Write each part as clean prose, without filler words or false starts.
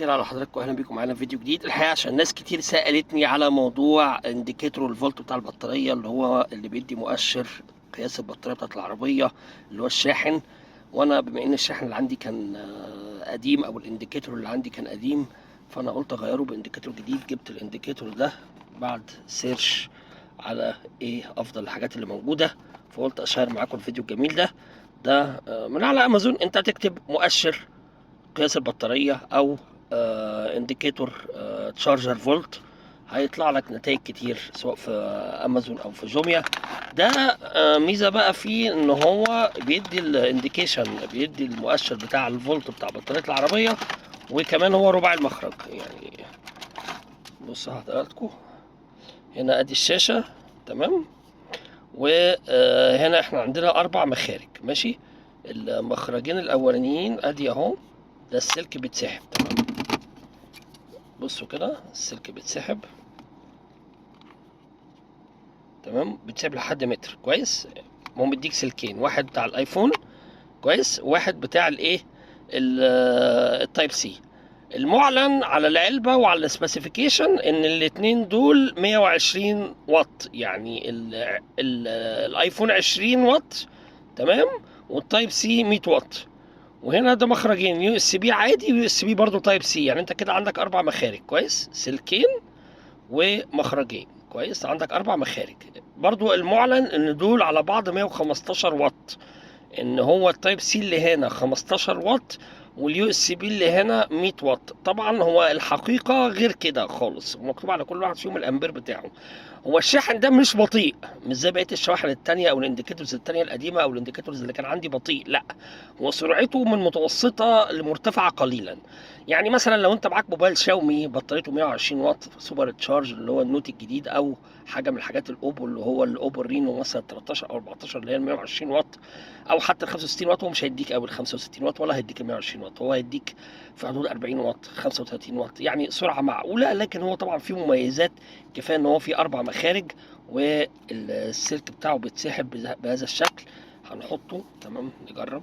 الخير على حضراتكم، اهلا بيكم معانا في فيديو جديد. الحقيقه عشان ناس كتير سالتني على موضوع انديكيتور الفولت بتاع البطاريه اللي بيدي مؤشر قياس البطاريه بتاعت العربيه اللي هو الشاحن. وانا بما ان الشاحن اللي عندي كان قديم، او الانديكيتور اللي عندي كان قديم، فانا قلت اغيره بانديكيتور جديد. جبت الانديكيتور ده بعد سيرش على ايه افضل الحاجات اللي موجوده، فقلت اشير معاكم الفيديو الجميل ده من على امازون. انت هتكتب مؤشر قياس البطارية او انديكيتور تشارجر فولت، هيطلع لك نتائج كتير سواء في امازون او في جوميا. ده ميزة بقى فيه ان هو بيدي الانديكيشن، بيدي المؤشر بتاع الفولت بتاع بطارية العربية، وكمان هو ربع المخرج. يعني بصوا حضراتكم هنا ادي الشاشة، تمام، وهنا احنا عندنا 4 مخارج ماشي. المخرجين الاولانيين ادي اهو، ده السلك بيتسحب، تمام. بصوا كده السلك بيتسحب، تمام، بيتسحب لحد متر، كويس. هو مديك سلكين، واحد بتاع الايفون كويس، واحد بتاع الايه التايب سي. المعلن على العلبة وعلى السبيسيفيكيشن ان الاتنين دول 120 واط، يعني الايفون 20 واط، تمام، والتايب سي 100 واط. وهنا ده مخرجين، يو اس بي عادي ويو اس بي برضه تايب سي. يعني انت كده عندك 4 مخارج، كويس، سلكين ومخرجين، كويس، عندك 4 مخارج. برضو المعلن ان دول على بعض 115 واط، ان هو التايب سي اللي هنا 15 واط واليو اس بي اللي هنا 100 واط. طبعا هو الحقيقه غير كده خالص، مكتوب على كل واحد فيهم الامبير بتاعه. هو الشاحن ده مش بطيء، مش زي بقيه الشواحن التانية او الانديكيتورز التانية القديمه او الانديكيتورز اللي كان عندي بطيء، لا، هو سرعته من متوسطه لمرتفعه قليلا. يعني مثلا لو انت معاك موبايل شاومي بطاريته 120 واط سوبر تشارج اللي هو النوت الجديد، او حاجه من الحاجات الاوبو اللي هو الاوبو رينو مثلا 13 او 14 اللي هي 120 واط، او حتى ال 65 واط، هو مش هيديك قوي ال 65 واط ولا هيديك ال 120 واط، هو هيديك في حدود 40 واط 35 واط، يعني سرعه معقوله. لكن هو طبعا فيه مميزات، كفايه ان هو فيه 4 مخارج والسلك بتاعه بيتسحب بهذا الشكل. هنحطه، تمام، نجرب.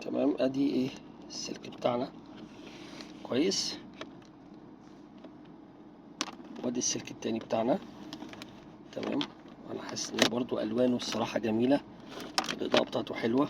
تمام، ادي ايه السلك بتاعنا، كويس، وادي السلك التاني بتاعنا، تمام. انا حاسس ان برضو الوانه الصراحه جميله، الاضاءه بتاعته حلوه،